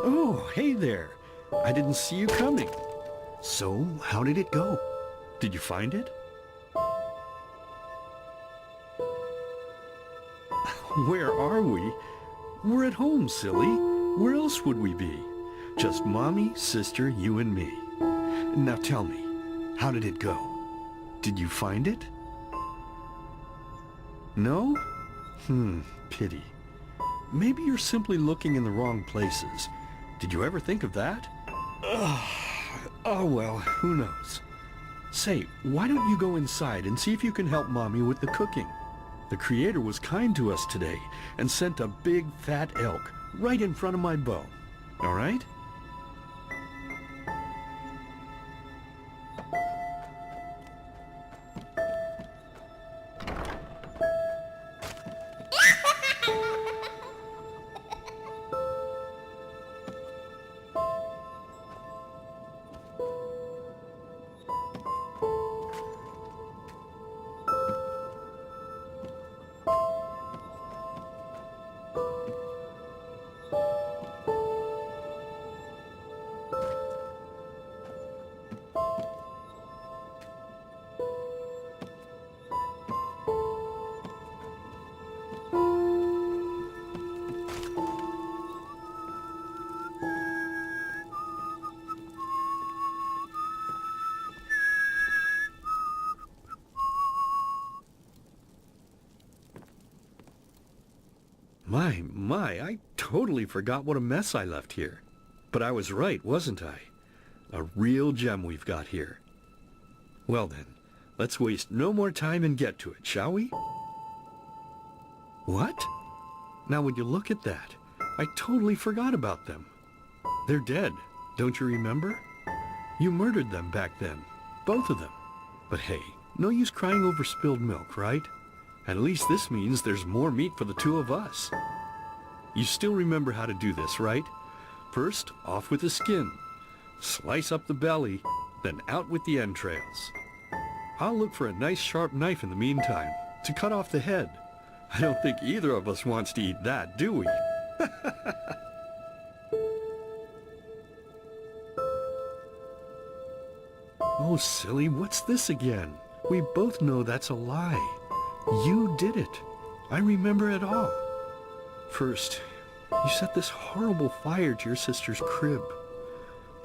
Oh, hey there. I didn't see you coming. So, how did it go? Did you find it? Where are we? We're at home, silly. Where else would we be? Just Mommy, sister, you and me. Now tell me, how did it go? Did you find it? No? Pity. Maybe you're simply looking in the wrong places. Did you ever think of that? Oh well, who knows. Say, why don't you go inside and see if you can help Mommy with the cooking? The Creator was kind to us today and sent a big fat elk right in front of my bow. All right? My, I totally forgot what a mess I left here. But I was right, wasn't I? A real gem we've got here. Well then, let's waste no more time and get to it, shall we? What? Now would you look at that? I totally forgot about them. They're dead, don't you remember? You murdered them back then, both of them. But hey, no use crying over spilled milk, right? At least this means there's more meat for the two of us. You still remember how to do this, right? First, off with the skin. Slice up the belly, then out with the entrails. I'll look for a nice sharp knife in the meantime, to cut off the head. I don't think either of us wants to eat that, do we? Oh, silly, what's this again? We both know that's a lie. You did it. I remember it all. First, you set this horrible fire to your sister's crib.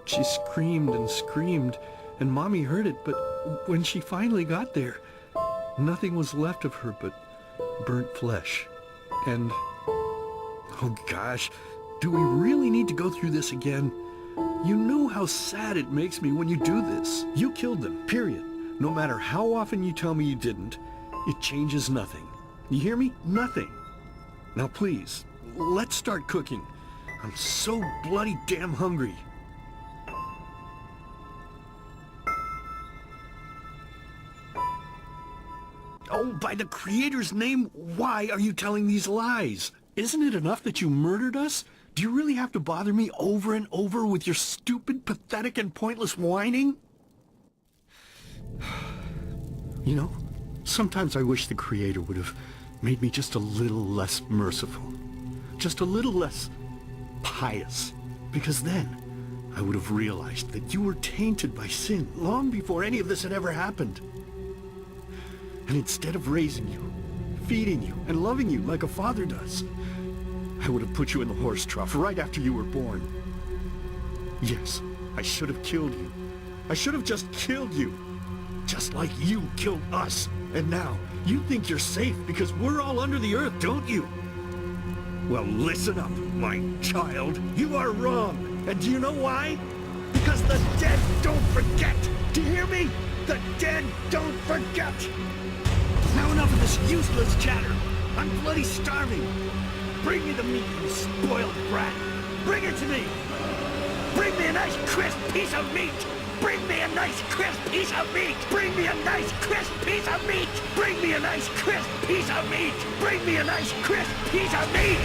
She screamed, and Mommy heard it, but when she finally got there, nothing was left of her but burnt flesh. And, oh gosh, do we really need to go through this again? You know how sad it makes me when you do this. You killed them, period. No matter how often you tell me you didn't, it changes nothing. You hear me? Nothing. Now please, let's start cooking. I'm so bloody damn hungry. Oh, by the Creator's name, why are you telling these lies? Isn't it enough that you murdered us? Do you really have to bother me over and over with your stupid, pathetic, and pointless whining? You know, sometimes I wish the Creator would have made me just a little less merciful. Just a little less pious. Because then I would have realized that you were tainted by sin long before any of this had ever happened. And instead of raising you, feeding you, and loving you like a father does, I would have put you in the horse trough right after you were born. Yes, I should have killed you. I should have just killed you. Just like you killed us. And now, you think you're safe because we're all under the earth, don't you? Well, listen up, my child. You are wrong. And do you know why? Because the dead don't forget. Do you hear me? The dead don't forget. Now enough of this useless chatter. I'm bloody starving. Bring me the meat, you spoiled brat. Bring it to me. Bring me a nice crisp piece of meat. Bring me a nice crisp piece of meat! Bring me a nice crisp piece of meat! Bring me a nice crisp piece of meat! Bring me a nice crisp piece of meat!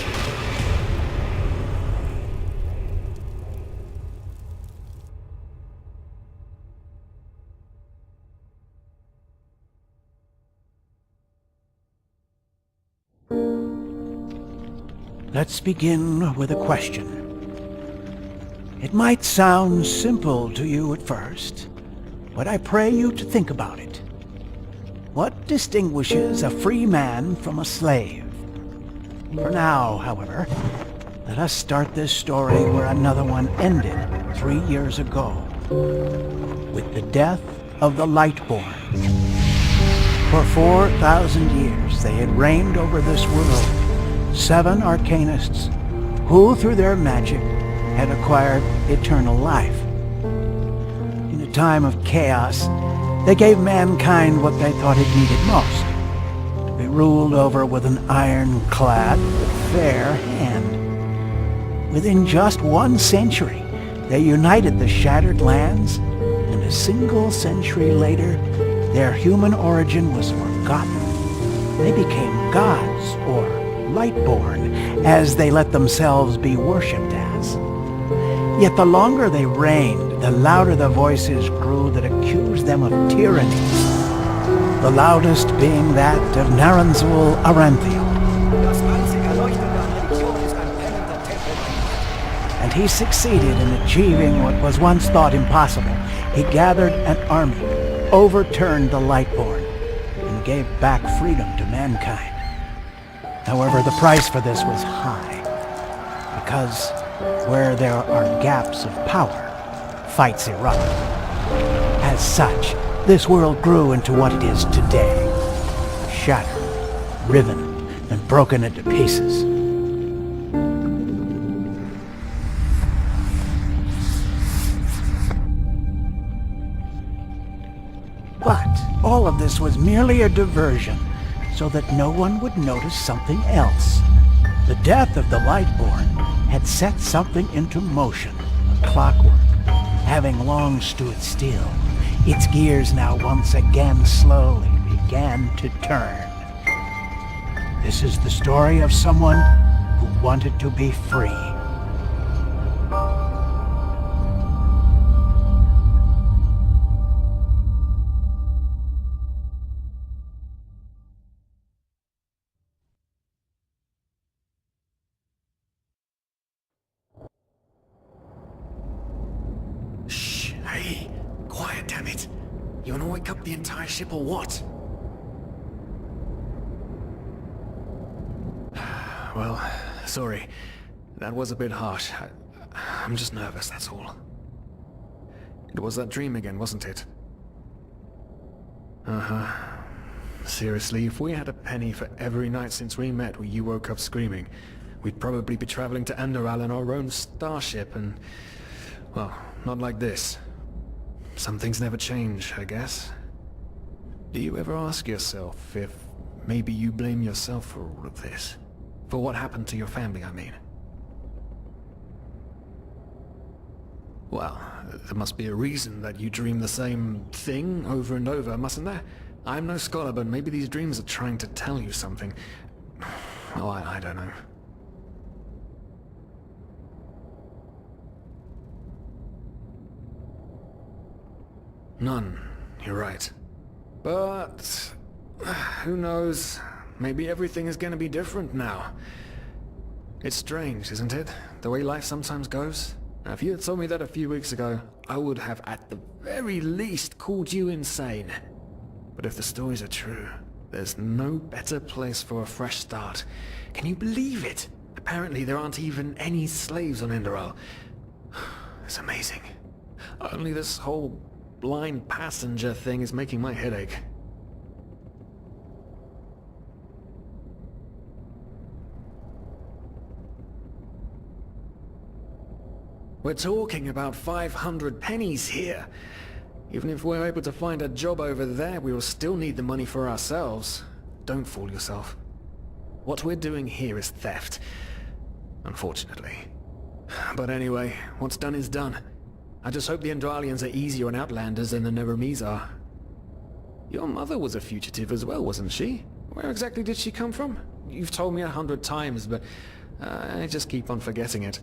Let's begin with a question. It might sound simple to you at first, but I pray you to think about it. What distinguishes a free man from a slave? For now, however, let us start this story where another one ended 3 years ago, with the death of the Lightborn. For 4,000 years they had reigned over this world, 7 arcanists who, through their magic, had acquired eternal life. In a time of chaos, they gave mankind what they thought it needed most, to be ruled over with an ironclad but fair hand. Within just 1 century, they united the shattered lands, and a single century later, their human origin was forgotten. They became gods, or Lightborn, as they let themselves be worshipped as. Yet the longer they reigned, the louder the voices grew that accused them of tyranny, the loudest being that of Naranzul Aranthiel. And he succeeded in achieving what was once thought impossible. He gathered an army, overturned the Lightborn, and gave back freedom to mankind. However, the price for this was high, because where there are gaps of power, fights erupt. As such, this world grew into what it is today, shattered, riven, and broken into pieces. But all of this was merely a diversion, so that no one would notice something else. The death of the Lightborn had set something into motion, a clockwork, having long stood still. Its gears now once again slowly began to turn. This is the story of someone who wanted to be free. Hey, quiet, damn it. You wanna wake up the entire ship or what? Well, sorry. That was a bit harsh. I'm just nervous, that's all. It was that dream again, wasn't it? Uh-huh. Seriously, if we had a penny for every night since we met where you woke up screaming, we'd probably be traveling to Enderal in our own starship and... well, not like this. Some things never change, I guess. Do you ever ask yourself if maybe you blame yourself for all of this? For what happened to your family, I mean? Well, there must be a reason that you dream the same thing over and over, mustn't there? I'm no scholar, but maybe these dreams are trying to tell you something. Oh, I don't know. None, you're right. But... who knows? Maybe everything is gonna be different now. It's strange, isn't it? The way life sometimes goes? Now, if you had told me that a few weeks ago, I would have at the very least called you insane. But if the stories are true, there's no better place for a fresh start. Can you believe it? Apparently there aren't even any slaves on Enderal. It's amazing. Only this whole blind passenger thing is making my head ache. We're talking about 500 pennies here. Even if we're able to find a job over there, we will still need the money for ourselves. Don't fool yourself. What we're doing here is theft. Unfortunately. But anyway, what's done is done. I just hope the Endralians are easier on Outlanders than the Nehrims are. Your mother was a fugitive as well, wasn't she? Where exactly did she come from? You've told me 100 times, but I just keep on forgetting it.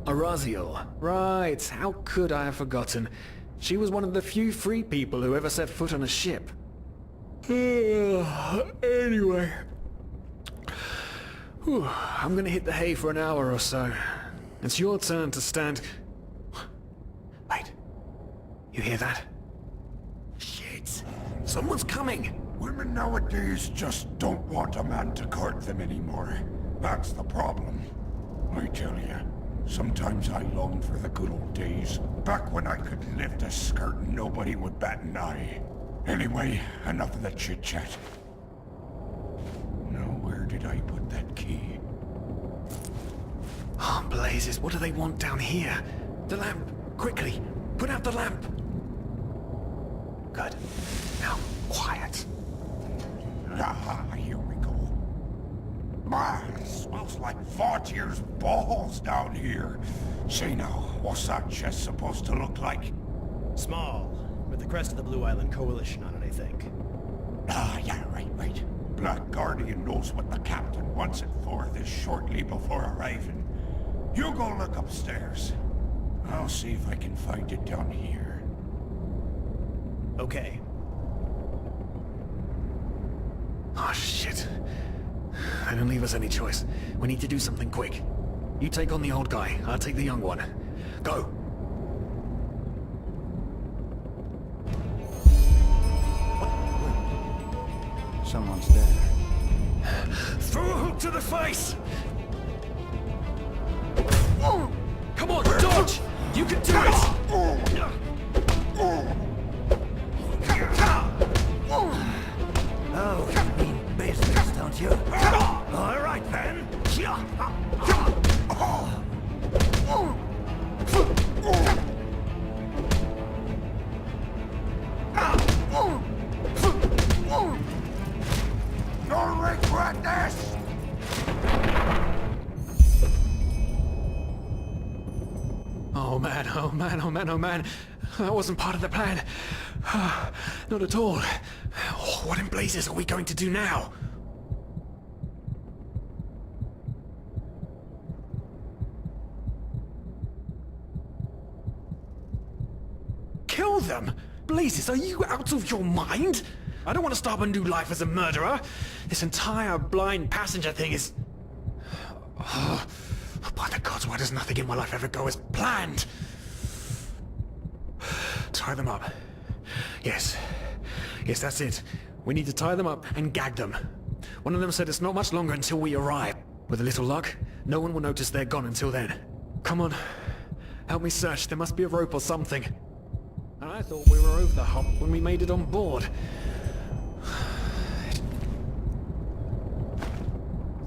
Araziel. Right, how could I have forgotten? She was one of the few free people who ever set foot on a ship. Anyway. Whew, I'm gonna hit the hay for an hour or so. It's your turn to stand... Wait. You hear that? Shit. Someone's coming! Women nowadays just don't want a man to court them anymore. That's the problem. I tell you, sometimes I long for the good old days, back when I could lift a skirt and nobody would bat an eye. Anyway, enough of the chit-chat. Now, where did I put that key? Oh, blazes, what do they want down here? The lamp! Quickly! Put out the lamp! Good. Now, quiet. Ah, here we go. Ah, it smells like Vaughtier's balls down here. Say now, what's that chest supposed to look like? Small, with the crest of the Blue Island Coalition on it, I think. Ah, yeah, right. Black Guardian knows what the captain wants it for this shortly before arriving. You go look upstairs. I'll see if I can find it down here. Okay. Oh, shit. They don't leave us any choice. We need to do something quick. You take on the old guy, I'll take the young one. Go! Someone's there. Throw a hook to the face! Come on, dodge! You can do it! Oh, you mean business, don't you? All right, then. You'll regret this! Oh man, oh man, oh man, oh man. That wasn't part of the plan. Not at all. What in blazes are we going to do now? Kill them? Blazes, are you out of your mind? I don't want to start a new life as a murderer. This entire blind passenger thing is... by the gods, why does nothing in my life ever go as planned? Tie them up. Yes, that's it. We need to tie them up and gag them. One of them said it's not much longer until we arrive. With a little luck, no one will notice they're gone until then. Come on, help me search. There must be a rope or something. And I thought we were over the hump when we made it on board.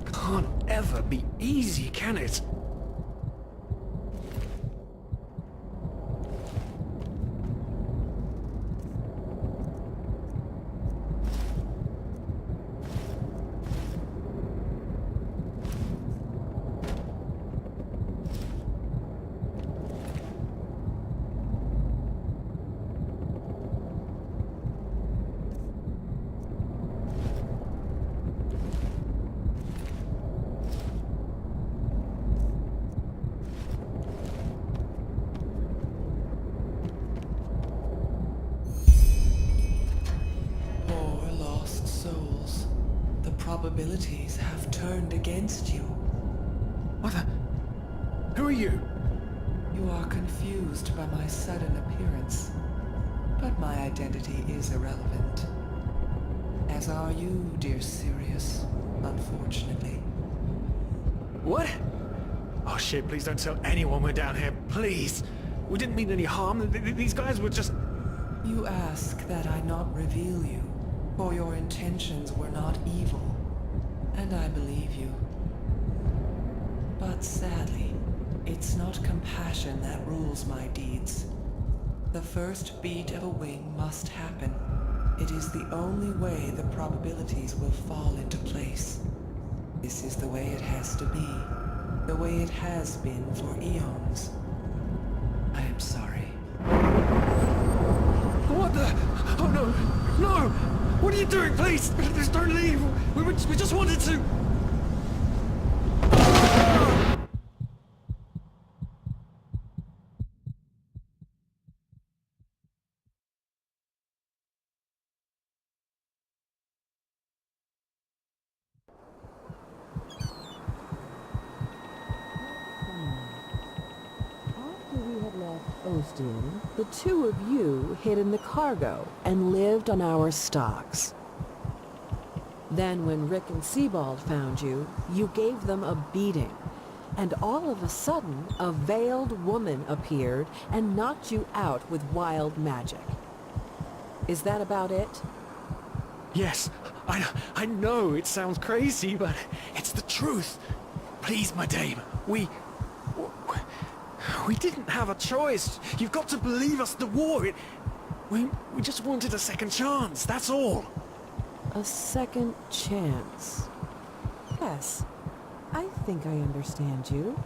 It can't ever be easy, can it? Probabilities have turned against you. What the... Who are you? You are confused by my sudden appearance, but my identity is irrelevant. As are you, dear Sirius, unfortunately. What? Oh shit, please don't tell anyone we're down here, please! We didn't mean any harm, these guys were just... You ask that I not reveal you, for your intentions were not evil. And I believe you. But sadly, it's not compassion that rules my deeds. The first beat of a wing must happen It is the only way the probabilities will fall into place. This is the way it has to be. The way it has been for eons. I am sorry. What the? Oh no! No! What are you doing? Please! Just don't leave! We just wanted to... The two of you hid in the cargo and lived on our stocks. Then when Rick and Sebald found you, you gave them a beating. And all of a sudden, a veiled woman appeared and knocked you out with wild magic. Is that about it? Yes, I know it sounds crazy, but it's the truth. Please, my dame, we didn't have a choice. You've got to believe us, the war, we just wanted a second chance, that's all. A second chance. Yes, I think I understand you.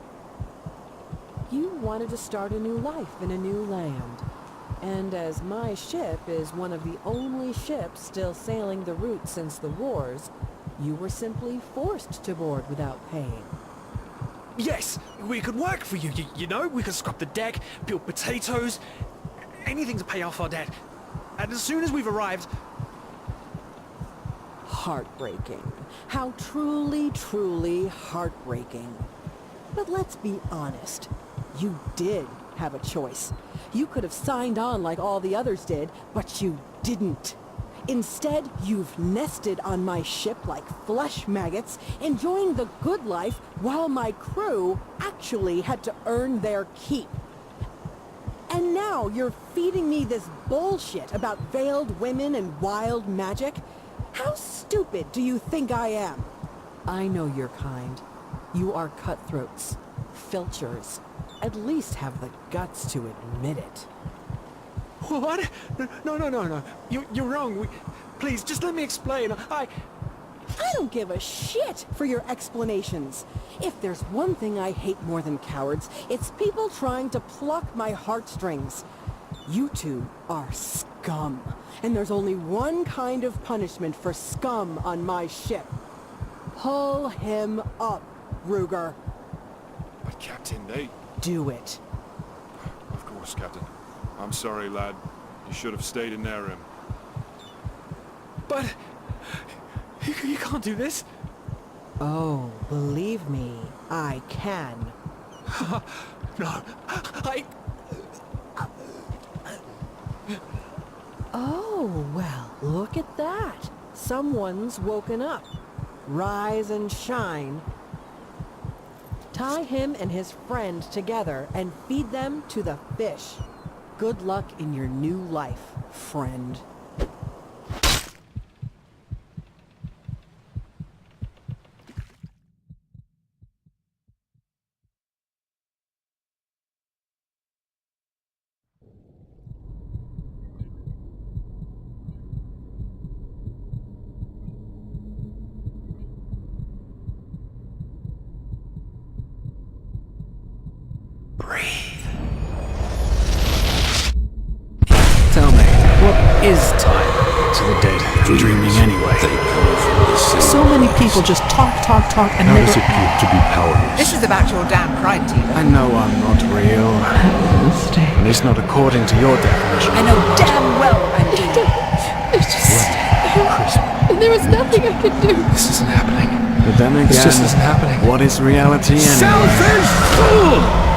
You wanted to start a new life in a new land. And as my ship is one of the only ships still sailing the route since the wars, you were simply forced to board without paying. Yes, we could work for you, you know? We could scrub the deck, peel potatoes, anything to pay off our debt. And as soon as we've arrived... Heartbreaking. How truly, truly heartbreaking. But let's be honest. You did have a choice. You could have signed on like all the others did, but you didn't. Instead, you've nested on my ship like flesh maggots, enjoying the good life while my crew actually had to earn their keep. And now you're feeding me this bullshit about veiled women and wild magic? How stupid do you think I am? I know your kind. You are cutthroats, filchers. At least have the guts to admit it. What? No. You're wrong. Please, just let me explain. I don't give a shit for your explanations. If there's one thing I hate more than cowards, it's people trying to pluck my heartstrings. You two are scum. And there's only one kind of punishment for scum on my ship. Pull him up, Ruger. But Captain, they... Do it. Of course, Captain. I'm sorry, lad. You should have stayed in Nehrim. But... You can't do this. Oh, believe me, I can. No, Oh, well, look at that. Someone's woken up. Rise and shine. Tie him and his friend together and feed them to the fish. Good luck in your new life, friend. Tell me, what is time to the dead? Dreaming anyway. So many people just talk, and How never... does it feel to be powerless? This is about your damn pride, Tina. I know I'm not real. At least not according to your definition. I know damn well I'm doing. It's just... There was nothing I could do. This isn't happening. But then again, This just isn't happening. What is reality anyway? Selfish fool!